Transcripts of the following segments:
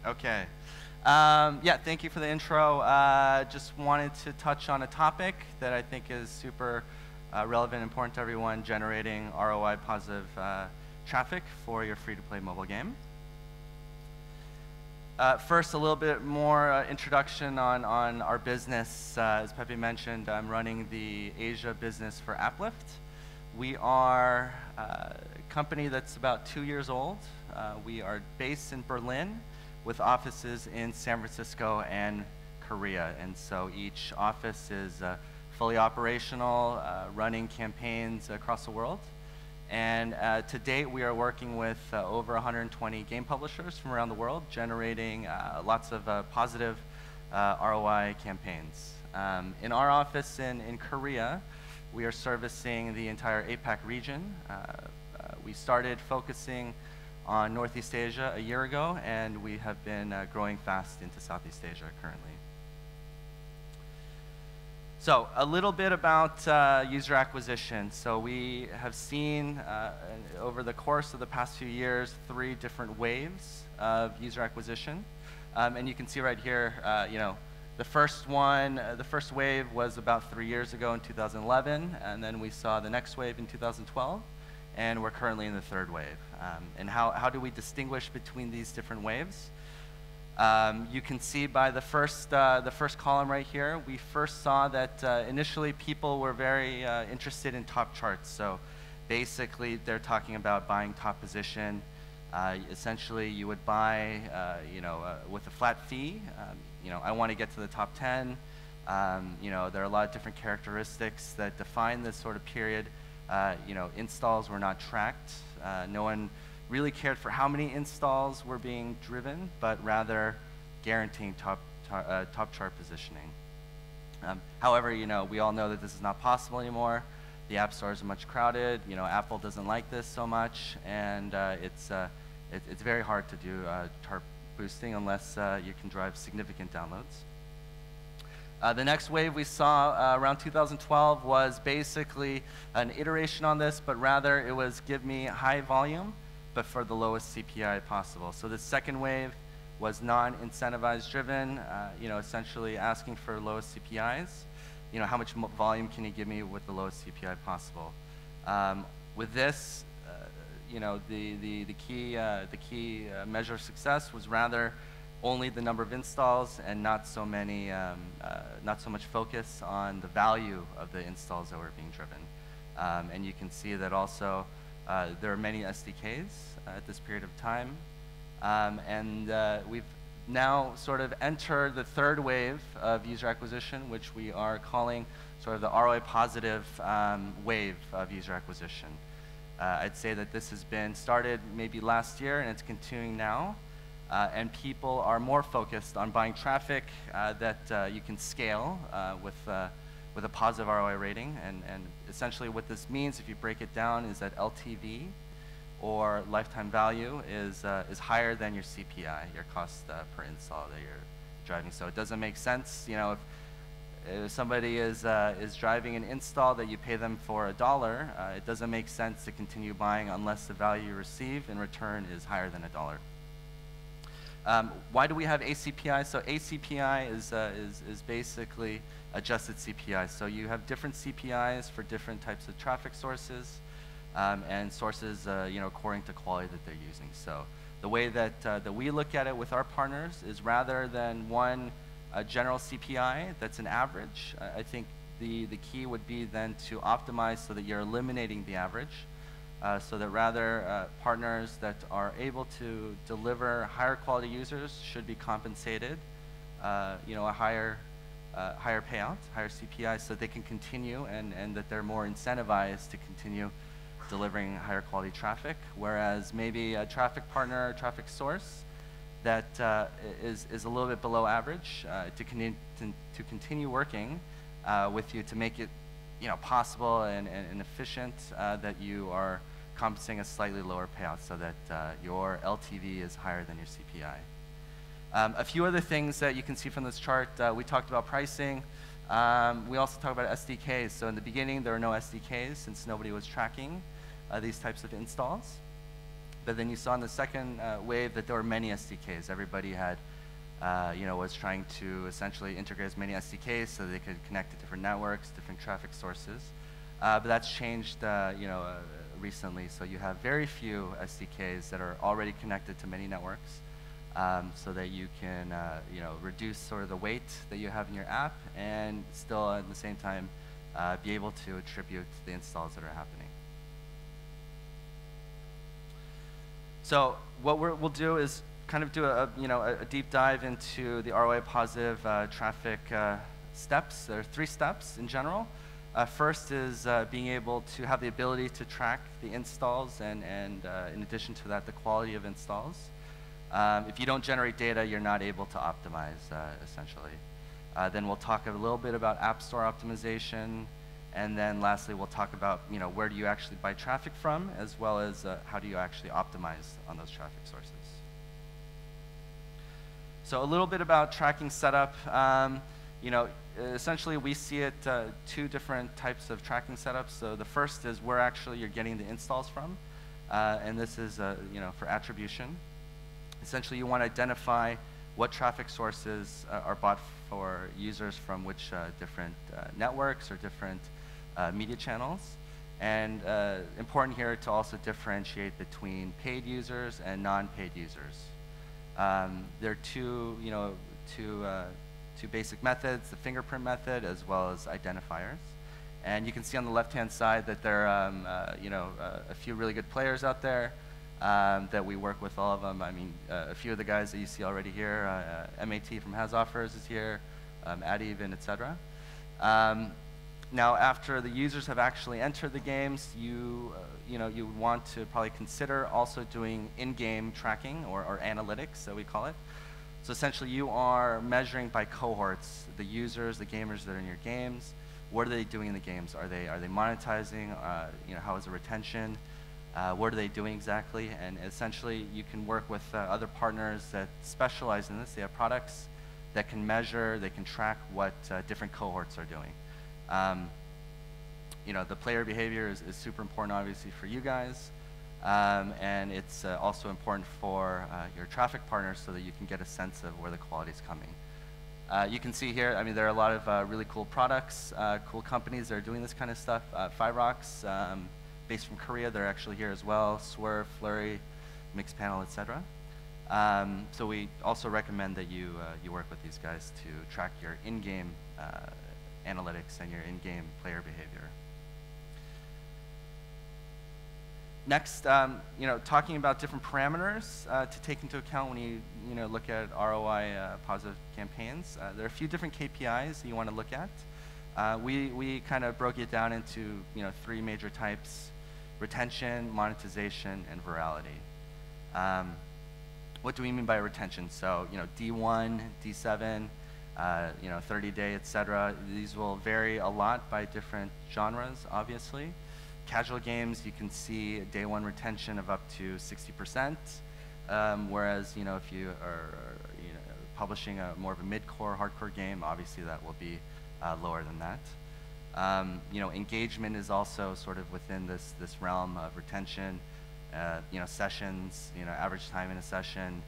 Okay. Yeah, thank you for the intro. Just wanted to touch on a topic that I think is super relevant and important to everyone, generating ROI-positive traffic for your free-to-play mobile game. First, a little bit more introduction on our business. As Pepe mentioned, I'm running the Asia business for Uplift. We are a company that's about 2 years old. We are based in Berlin with offices in San Francisco and Korea. And so each office is fully operational, running campaigns across the world. And to date, we are working with over 120 game publishers from around the world, generating lots of positive ROI campaigns. In our office in Korea, we are servicing the entire APAC region. We started focusing on Northeast Asia a year ago, and we have been growing fast into Southeast Asia currently. So a little bit about user acquisition. So we have seen over the course of the past few years 3 different waves of user acquisition. And you can see right here, the first wave was about 3 years ago in 2011, and then we saw the next wave in 2012, and we're currently in the 3rd wave. And how do we distinguish between these different waves? You can see by the first column right here, we first saw that initially people were very interested in top charts. So basically, they're talking about buying top position. Essentially, you would buy, with a flat fee. I want to get to the top 10. There are a lot of different characteristics that define this sort of period. Installs were not tracked. No one really cared for how many installs were being driven, but rather guaranteeing top chart positioning. However, we all know that this is not possible anymore. The app stores are much crowded. Apple doesn't like this so much, and it's very hard to do chart boosting unless you can drive significant downloads. The next wave we saw around 2012 was basically an iteration on this, but rather it was give me high volume, but for the lowest CPI possible. So the second wave was non-incentivized driven, essentially asking for lowest CPIs. How much volume can you give me with the lowest CPI possible? With this, the key measure of success was rather only the number of installs and not so much focus on the value of the installs that were being driven. And you can see that also there are many SDKs at this period of time. We've now sort of entered the 3rd wave of user acquisition, which we are calling sort of the ROI-positive wave of user acquisition. I'd say that this has been started maybe last year, and it's continuing now. And people are more focused on buying traffic that you can scale with a positive ROI rating. And essentially what this means, if you break it down, is that LTV, or lifetime value, is higher than your CPI, your cost per install that you're driving. So it doesn't make sense, if somebody is driving an install that you pay them for $1, it doesn't make sense to continue buying unless the value you receive in return is higher than $1. Why do we have ACPI? So ACPI is basically adjusted CPI. So you have different CPIs for different types of traffic sources and sources, according to quality that they're using. So the way that we look at it with our partners is rather than one general CPI that's an average, I think the key would be then to optimize so that you're eliminating the average. So that rather partners that are able to deliver higher quality users should be compensated, a higher payout, higher CPI, so they can continue and that they're more incentivized to continue delivering higher quality traffic. Whereas maybe a traffic partner, a traffic source that is a little bit below average to continue working with you to make it possible and efficient that you are compensating a slightly lower payout so that your LTV is higher than your CPI. A few other things that you can see from this chart, we talked about pricing. We also talked about SDKs. So in the beginning, there were no SDKs since nobody was tracking these types of installs. But then you saw in the second wave that there were many SDKs. Everybody had, was trying to essentially integrate as many SDKs so they could connect to different networks, different traffic sources. But that's changed, recently. So you have very few SDKs that are already connected to many networks, so that you can, reduce sort of the weight that you have in your app, and still at the same time be able to attribute the installs that are happening. So what we'll do is kind of do a deep dive into the ROI-positive traffic steps. There are 3 steps in general. First is being able to have the ability to track the installs, and in addition to that, the quality of installs. If you don't generate data, you're not able to optimize, essentially. Then we'll talk a little bit about App Store optimization, and then lastly, we'll talk about where do you actually buy traffic from, as well as how do you actually optimize on those traffic sources. So a little bit about tracking setup. Essentially we see it 2 different types of tracking setups. So the first is where actually you're getting the installs from, and this is for attribution. Essentially you want to identify what traffic sources are bought for users from which different networks or different media channels. And important here to also differentiate between paid users and non-paid users. There are two basic methods, the fingerprint method as well as identifiers. And you can see on the left-hand side that there are a few really good players out there that we work with, all of them. I mean, a few of the guys that you see already here, MAT from Has Offers is here, Even, etc. Now, after the users have actually entered the games, you want to probably consider also doing in-game tracking or analytics, so we call it. So essentially, you are measuring by cohorts the users, the gamers that are in your games. What are they doing in the games? Are they monetizing? How is the retention? What are they doing exactly? And essentially, you can work with other partners that specialize in this. They have products that can measure, they can track what different cohorts are doing. The player behavior is super important, obviously, for you guys. And it's also important for your traffic partners so that you can get a sense of where the quality is coming. You can see here, I mean, there are a lot of really cool products, cool companies that are doing this kind of stuff. Firerox, based from Korea, they're actually here as well. Swerve, Flurry, Mixpanel, etc. So we also recommend that you work with these guys to track your in-game analytics and your in-game player behavior. Next, talking about different parameters to take into account when you look at ROI-positive campaigns. There are a few different KPIs that you want to look at. We kind of broke it down into 3 major types: retention, monetization, and virality. What do we mean by retention? So D1, D7, 30-day, etc. These will vary a lot by different genres, obviously. Casual games, you can see day 1 retention of up to 60%, whereas if you are publishing more of a mid-core, hardcore game, obviously that will be lower than that. Engagement is also sort of within this realm of retention. Sessions, average time in a session,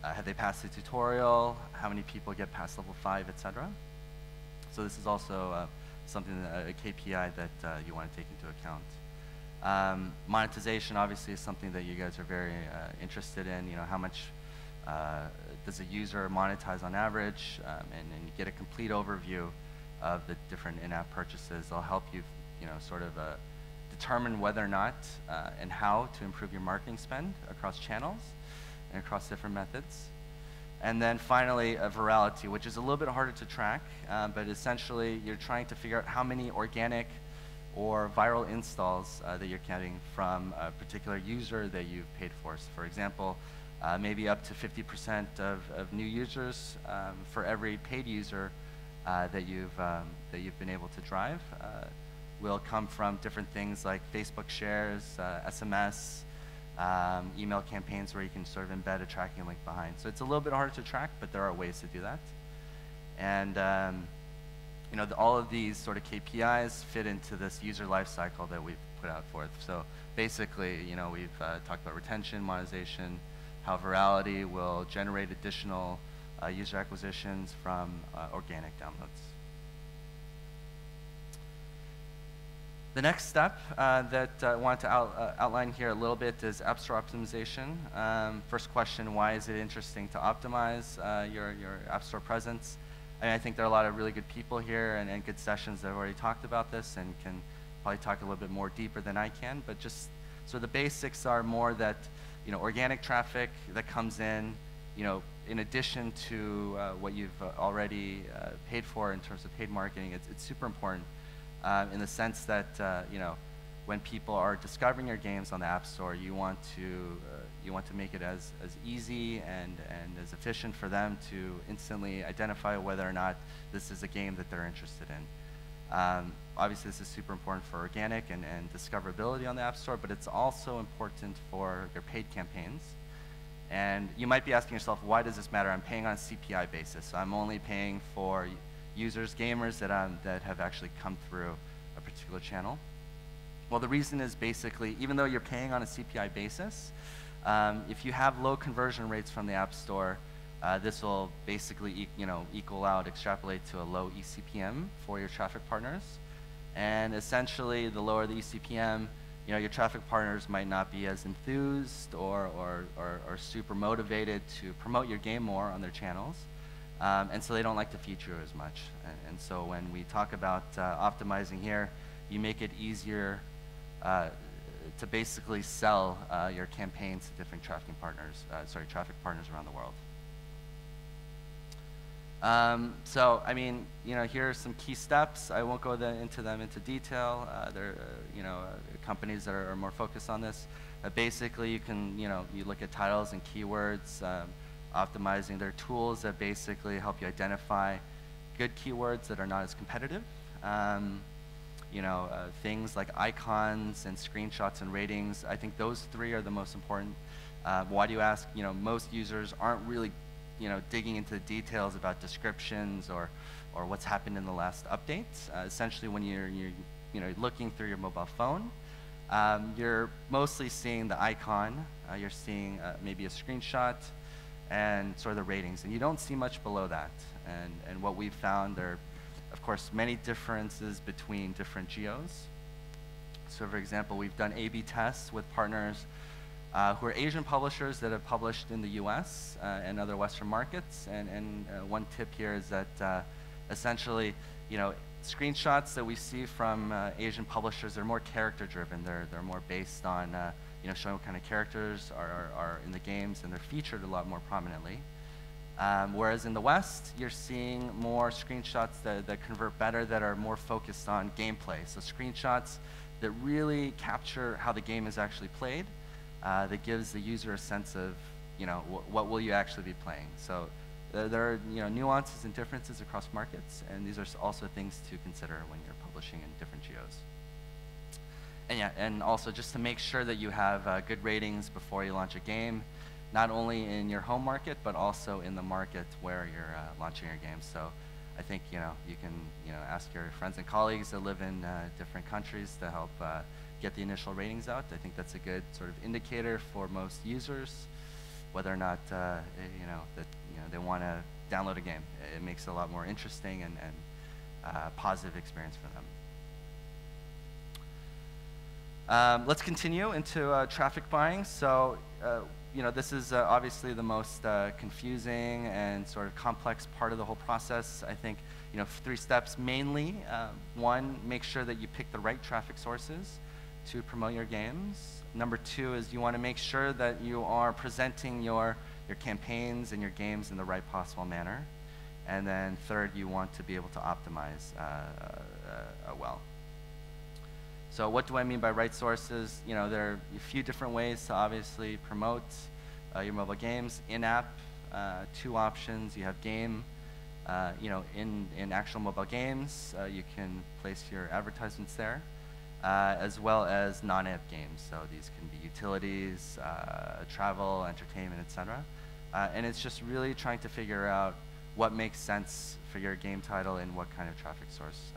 have they passed the tutorial, how many people get past level 5, etc. So this is also something, a KPI that you want to take into account. Monetization obviously is something that you guys are very interested in. How much does a user monetize on average, and you get a complete overview of the different in-app purchases. They'll help you, sort of determine whether or not and how to improve your marketing spend across channels and across different methods. And then finally, virality, which is a little bit harder to track, but essentially you're trying to figure out how many organic or viral installs that you're getting from a particular user that you've paid for. So for example, maybe up to 50% of new users for every paid user that you've been able to drive will come from different things like Facebook shares, SMS, email campaigns where you can sort of embed a tracking link behind. So it's a little bit harder to track, but there are ways to do that. And all of these sort of KPIs fit into this user lifecycle that we've put out forth. So basically, we've talked about retention, monetization, how virality will generate additional user acquisitions from organic downloads. The next step that I want to outline here a little bit is App Store optimization. First question, why is it interesting to optimize your App Store presence? I think there are a lot of really good people here and good sessions that have already talked about this and can probably talk a little bit more deeper than I can, but just so the basics are more that organic traffic that comes in, in addition to what you've already paid for in terms of paid marketing, it's super important in the sense that when people are discovering your games on the App Store, you want to make it as easy and as efficient for them to instantly identify whether or not this is a game that they're interested in. Obviously, this is super important for organic and discoverability on the App Store, but it's also important for your paid campaigns. And you might be asking yourself, why does this matter? I'm paying on a CPI basis, so I'm only paying for users, gamers that have actually come through a particular channel. Well, the reason is basically, even though you're paying on a CPI basis, if you have low conversion rates from the App Store, this will basically equal out, extrapolate to a low eCPM for your traffic partners. And essentially, the lower the eCPM, your traffic partners might not be as enthused or super motivated to promote your game more on their channels. And so they don't like to feature as much. And so when we talk about optimizing here, you make it easier to basically sell your campaigns to different traffic partners around the world. So, here are some key steps. I won't go into them into detail. There are, companies that are more focused on this. Basically, you can, you look at titles and keywords, optimizing their tools that basically help you identify good keywords that are not as competitive. Things like icons and screenshots and ratings. I think those three are the most important. Why do you ask? Most users aren't really digging into the details about descriptions or what's happened in the last updates. Essentially, when you're looking through your mobile phone, you're mostly seeing the icon. You're seeing maybe a screenshot and sort of the ratings, and you don't see much below that. And what we've found, there are, of course, many differences between different geos. So, for example, we've done A/B tests with partners who are Asian publishers that have published in the US and other Western markets. And one tip here is that essentially, screenshots that we see from Asian publishers are more character-driven. They're more based on showing what kind of characters are in the games, and they're featured a lot more prominently. Whereas in the West, you're seeing more screenshots that convert better, that are more focused on gameplay. So screenshots that really capture how the game is actually played, that gives the user a sense of, what will you actually be playing. So there are, nuances and differences across markets, and these are also things to consider when you're publishing in different geos. And yeah, and also just to make sure that you have good ratings before you launch a game, not only in your home market, but also in the market where you're launching your game. So I think, you can, ask your friends and colleagues that live in different countries to help get the initial ratings out. I think that's a good sort of indicator for most users, whether or not, they want to download a game. It makes it a lot more interesting and positive experience for them. Let's continue into traffic buying. So, this is obviously the most confusing and sort of complex part of the whole process. I think, 3 steps mainly. One, make sure that you pick the right traffic sources to promote your games. Number 2 is you want to make sure that you are presenting your campaigns and your games in the right possible manner. And then third, you want to be able to optimize well. So what do I mean by right sources? There are a few different ways to obviously promote your mobile games. In-app, 2 options. You have game. In actual mobile games, you can place your advertisements there, as well as non-app games. So these can be utilities, travel, entertainment, etc. And it's just really trying to figure out what makes sense for your game title and what kind of traffic source.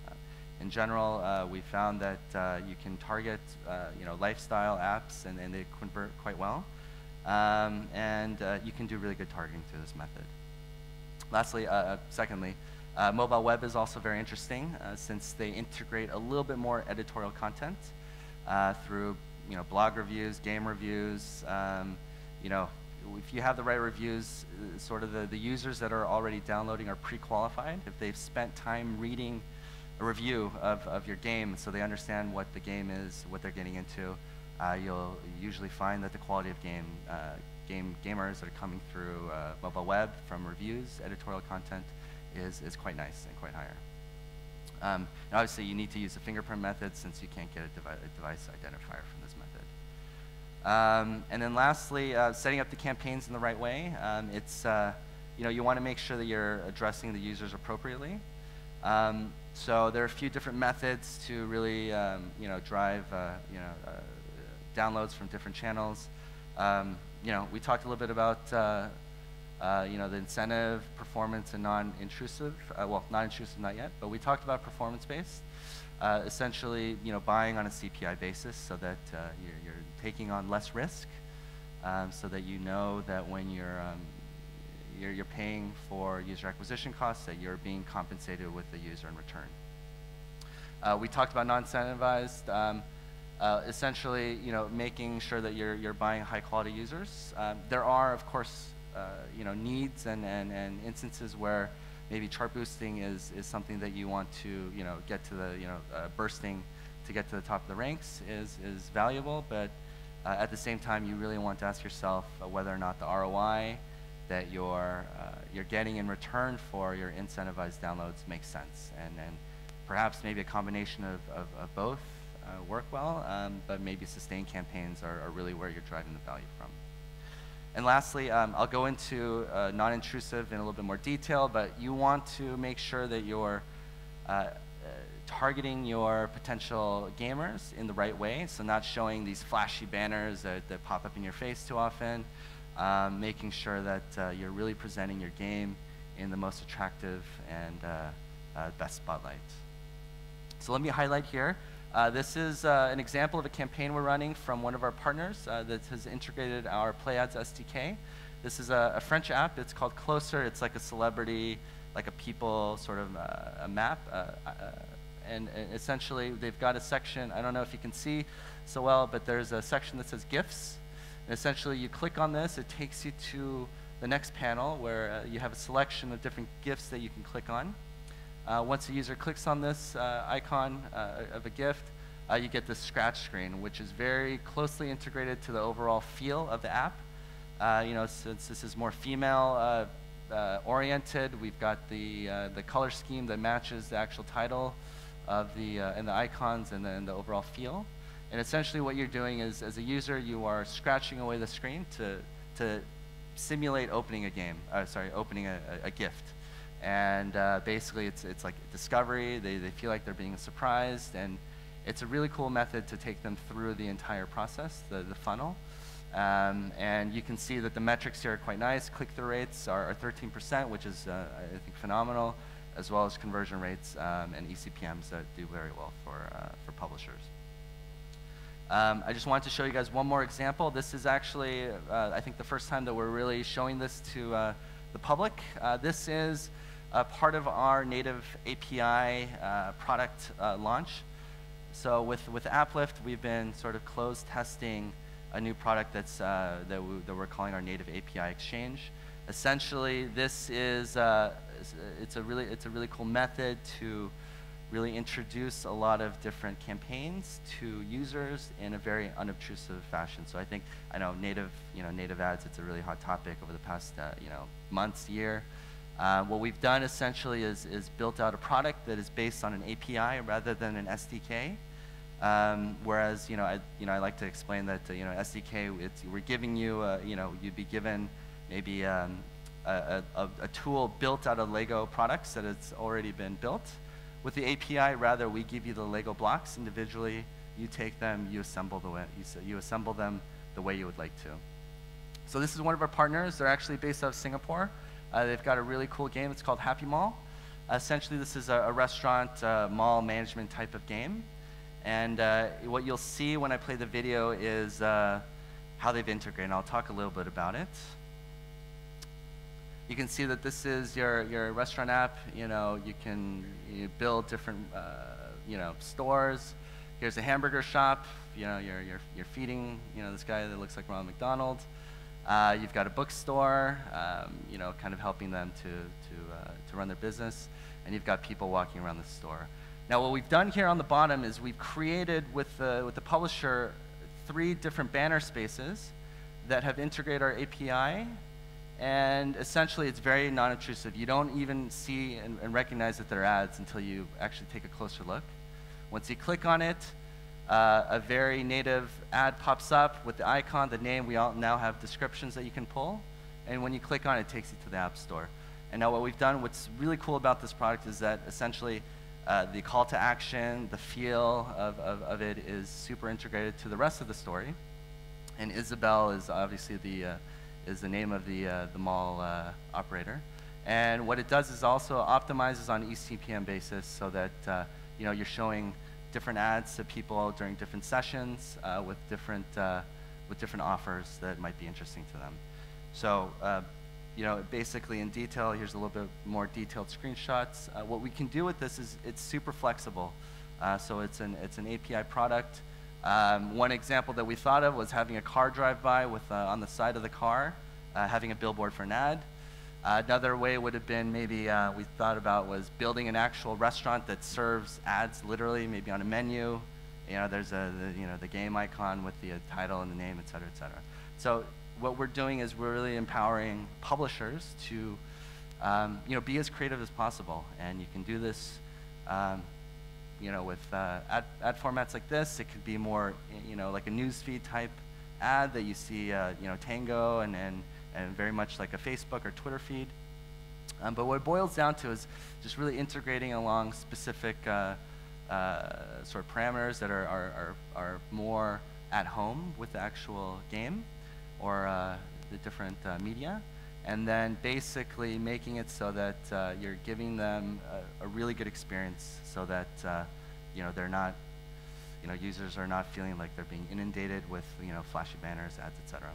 In general, we found that you can target lifestyle apps and they convert quite well. And you can do really good targeting through this method. Lastly, secondly, mobile web is also very interesting since they integrate a little bit more editorial content through blog reviews, game reviews. If you have the right reviews, sort of the users that are already downloading are pre-qualified. If they've spent time reading a review of your game so they understand what the game is, what they're getting into, you'll usually find that the quality of gamers that are coming through mobile web from reviews, editorial content is quite nice and quite higher. And obviously, you need to use the fingerprint method since you can't get a device identifier from this method. And then lastly, setting up the campaigns in the right way. You want to make sure that you're addressing the users appropriately. So there are a few different methods to really drive downloads from different channels. We talked a little bit about the incentive, performance, and non-intrusive. Well, non-intrusive not yet, but we talked about performance-based. Essentially, buying on a CPI basis so that you're taking on less risk, so that you know that when you're paying for user acquisition costs, that you're being compensated with the user in return. We talked about non-incentivized. Essentially, making sure that you're buying high-quality users. There are, of course, needs and instances where maybe chart boosting is something that you want to get to the bursting to get to the top of the ranks is valuable, but at the same time you really want to ask yourself whether or not the ROI that you're getting in return for your incentivized downloads makes sense, and perhaps maybe a combination of both work well, but maybe sustained campaigns are really where you're driving the value from. And lastly, I'll go into non-intrusive in a little bit more detail, but you want to make sure that you're targeting your potential gamers in the right way, so not showing these flashy banners that pop up in your face too often, making sure that you're really presenting your game in the most attractive and best spotlight. So let me highlight here. This is an example of a campaign we're running from one of our partners that has integrated our PlayAds SDK. This is a French app. It's called Closer. It's like a celebrity, like a people sort of a map. And essentially, they've got a section. I don't know if you can see so well, but there's a section that says GIFs. And essentially, you click on this. It takes you to the next panel where you have a selection of different GIFs that you can click on. Once a user clicks on this icon of a gift, you get this scratch screen, which is very closely integrated to the overall feel of the app. Since this is more female oriented, we've got the color scheme that matches the actual title of and the icons and the overall feel. And essentially, what you're doing is, as a user, you are scratching away the screen to simulate opening a game. Opening a gift. And basically, it's like discovery. They feel like they're being surprised, and it's a really cool method to take them through the entire process, the funnel. And you can see that the metrics here are quite nice. Click-through rates are 13%, which is, I think, phenomenal, as well as conversion rates and eCPMs that do very well for publishers. I just wanted to show you guys one more example. This is actually, I think, the first time that we're really showing this to the public. This is part of our native API product launch. So with AppLift, we've been sort of closed testing a new product that we're calling our native API exchange. Essentially, this is it's a really cool method to really introduce a lot of different campaigns to users in a very unobtrusive fashion. So I know native ads, it's a really hot topic over the past months, year. What we've done essentially is built out a product that is based on an API rather than an SDK. Whereas I like to explain that SDK, we're giving you you'd be given maybe a tool built out of Lego products that it's already been built. With the API, rather, we give you the Lego blocks individually. You take them, you assemble them the way you would like to. So this is one of our partners. They're actually based out of Singapore. They've got a really cool game. It's called Happy Mall. Essentially, this is a restaurant mall management type of game. And what you'll see when I play the video is how they've integrated, and I'll talk a little bit about it. You can see that this is your restaurant app. You build different stores. Here's a hamburger shop. You're feeding this guy that looks like Ronald McDonald. You've got a bookstore, kind of helping them to run their business, and you've got people walking around the store. Now, what we've done here on the bottom is we've created with the publisher 3 different banner spaces that have integrated our API, and essentially it's very non-intrusive. You don't even see and recognize that they're ads until you actually take a closer look. Once you click on it, a very native ad pops up with the icon, the name. We all now have descriptions that you can pull, and when you click on it, it takes you to the App Store. And now what we've done, what's really cool about this product is that essentially the call to action, the feel of it is super integrated to the rest of the story. And Isabel is obviously the name of the mall operator. And what it does is also optimizes on eCPM basis so that you're showing different ads to people during different sessions with different offers that might be interesting to them. So basically in detail, here's a little bit more detailed screenshots. What we can do with this is it's super flexible. So it's an API product. One example that we thought of was having a car drive by with on the side of the car, having a billboard for an ad. Another way would have been maybe we thought about was building an actual restaurant that serves ads literally, maybe on a menu. There's the game icon with the title and the name, et cetera, et cetera. So what we're doing is we're really empowering publishers to be as creative as possible, and you can do this with ad formats like this. It could be more like a newsfeed type ad that you see Tango and very much like a Facebook or Twitter feed. But what it boils down to is just really integrating along specific sort of parameters that are more at home with the actual game or the different media, and then basically making it so that you're giving them a really good experience so that they're not, users are not feeling like they're being inundated with flashy banners, ads, etc.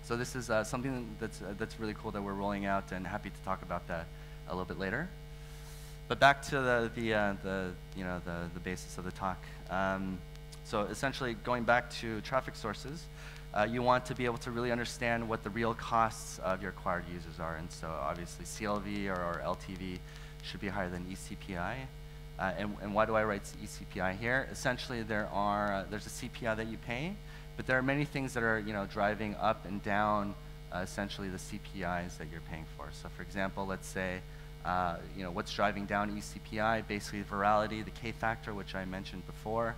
So this is something that's really cool that we're rolling out, and happy to talk about that a little bit later. But back to the basis of the talk. So essentially, going back to traffic sources, you want to be able to really understand what the real costs of your acquired users are, and so obviously CLV or LTV should be higher than eCPI. And why do I write eCPI here? Essentially, there's a CPI that you pay, but there are many things that are driving up and down essentially the CPIs that you're paying for. So for example, let's say what's driving down eCPI, basically virality, the K factor, which I mentioned before,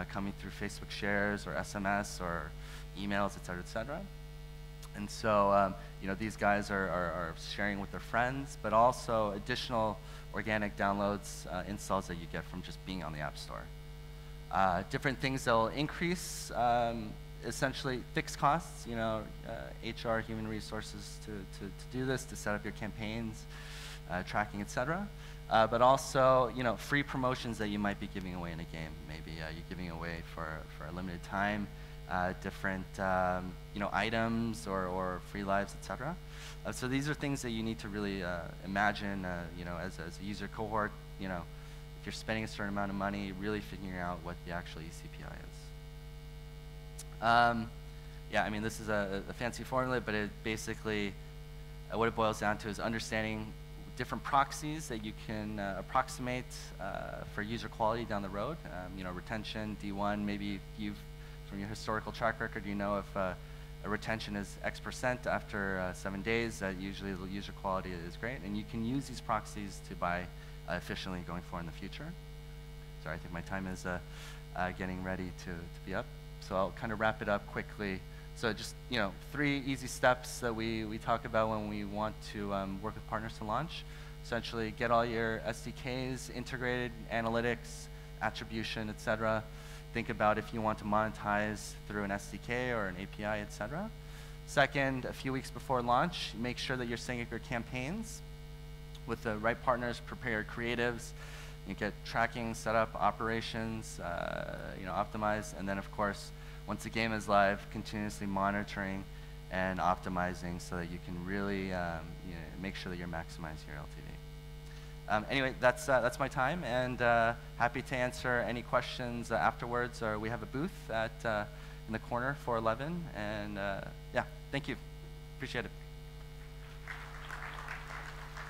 coming through Facebook shares or SMS or emails, et cetera, et cetera. And so these guys are sharing with their friends, but also additional organic downloads, installs that you get from just being on the App Store. Different things that will increase, essentially fixed costs, HR, human resources to do this, to set up your campaigns, tracking, etc. But also, free promotions that you might be giving away in a game. Maybe you're giving away for a limited time, different items or free lives, etc. So these are things that you need to really imagine, as a user cohort, if you're spending a certain amount of money, really figuring out what the actual eCPI is. Yeah, I mean, this is a fancy formula, but it basically, what it boils down to is understanding different proxies that you can approximate for user quality down the road. Retention, D1, maybe from your historical track record, if a retention is X% after 7 days, usually the user quality is great. And you can use these proxies to buy efficiently going forward in the future. Sorry, I think my time is getting ready to be up. So I'll kind of wrap it up quickly. So just 3 easy steps that we talk about when we want to work with partners to launch. Essentially, get all your SDKs integrated, analytics, attribution, etc. Think about if you want to monetize through an SDK or an API, etc. Second, a few weeks before launch, make sure that you're setting up your campaigns with the right partners, prepare your creatives, you get tracking, set up, operations, optimized, and then of course, once the game is live, continuously monitoring and optimizing so that you can really make sure that you're maximizing your LTV. Anyway, that's my time, and happy to answer any questions afterwards. Or we have a booth in the corner, 411, and yeah, thank you. Appreciate it.